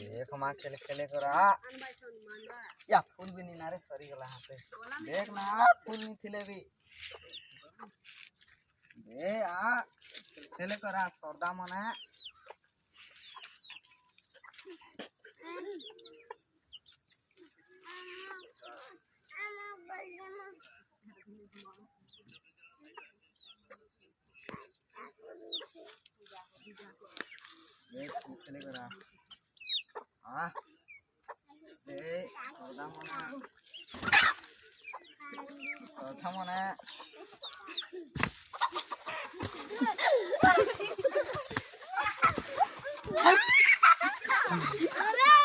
देख माँ खेले खेले करा या फूल भी नहीं नारे सरी गला हाथ पे देख ना फूल नहीं थिले भी दे आ खेले करा सरदा मने देख खेले करा हाँ दे सरदा मने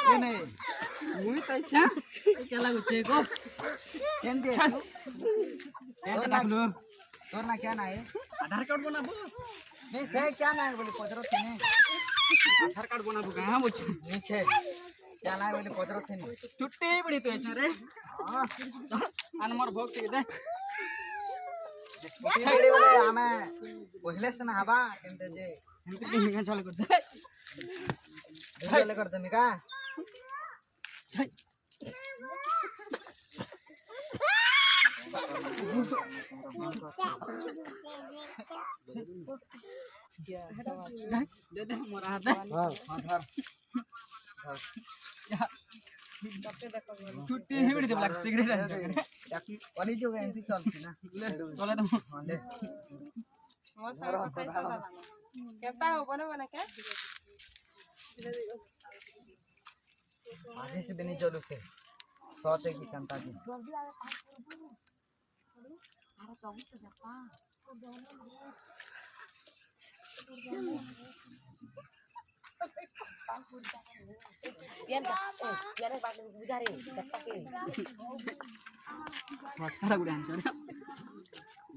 ये नहीं मुझे कैसा क्या लागू चेको केंदे तोर ना क्या ना है आधार कार्ड बनाबो नहीं से क्या ना है बोले पदरो थे ने आधार कार्ड बनाबो कहां मुझे नीचे क्या ना है बोले पदरो थे ने छुट्टी बड़ी तो है रे हां अनमर भोग के दे छुट्टी बड़ी बोले हमें पहले से ना हवा केंदे जे इनके हिंगा चल कर दे चल कर दे मिका दे दे मोरा हाथ हां हां धर छुट्टी ही बड़ी देबला सिगरेट वाली जो एंटी चलती ना ले चले दम हां ले हो सारा पैसा लगाना केता हो बने बने के आधे से भी नहीं चलू से 100 ते की कंता दी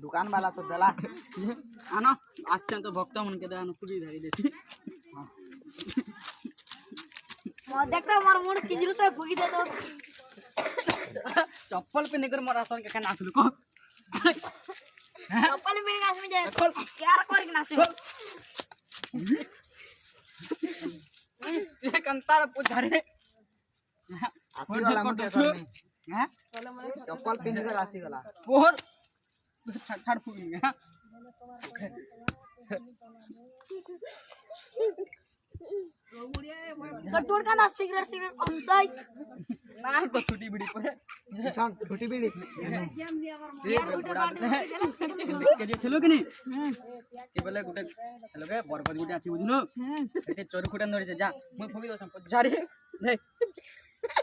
दुकान वाला तो दला आना आश्चर्य तो भक्त मन के दान पूरी धरी देती देखो मोर मुंड किजरू से फुगी दे तो चप्पल पे निकर मोर आसन के खाना आसलु को चप्पल में गास में जाए यार कर के नासु ये कंतार पुजारे आसी वाला मत कर में हैं चप्पल पिन कर आसी वाला और ठड़ फुगी हां कटोर का ना सिगरेट सिगरेट हमसाई ना तो छुट्टी बिड़ी पे छान छोटी बीड़ी ये बड़ा के जे खेलो कि नहीं के बोले गुटे हेलो के बरपद गुटे आछि बुझलो एते चोर खुटा नरि से जा म फुगी दो संपत जारे दे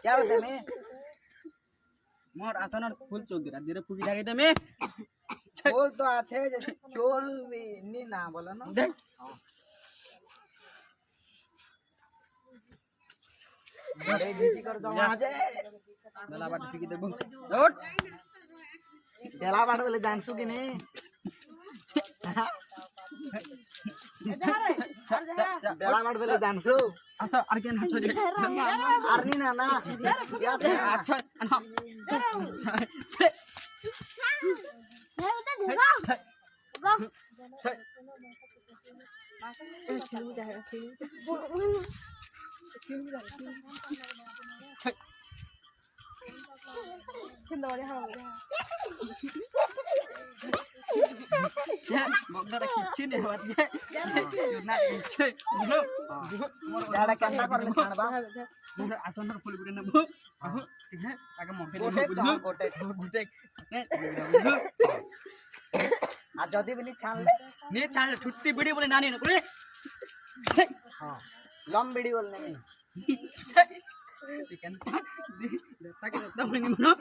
क्या होते में मोर आसन फुल चोक दिरा दिरे फुगी जागे दे में बोल तो আছে যে চোল নি না বলো না दे बड़े बीजी कर दो वहां जे दला बाट फुगी देबो रोट देला बाट बोले जानसु कि नहीं देला बाट बोले जानसु आसा आर के नाचो जे आरनी ना ना क्या थे अच्छा ना मैं उधर धगा गम छिलू जा छिलू किंदा वाले हां छे बगदर खिच्ची ने बात जे ना छे बुझलो जाड़ा कंटा कर ले छाड़बा मोर आसन फुल गुटे नबो ठीक है आगे मके गोटे बुझलो गोटे गुटे आ जदी भी नहीं छान ले नी चाल छुट्टी बिड़ी बोले नानी न करे हां लम बीड़ी बोलने में चिकन देता के देता बनी मनो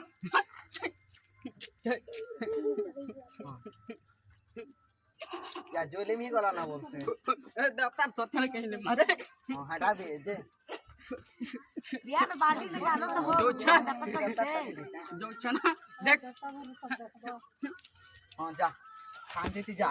या जोले में गला ना बोलते देवता सोथल कहले मारे हां हटा दे जे यार बाल्टी लगा लो तो हो दो छा से जो छना देख हां जा शांति से जा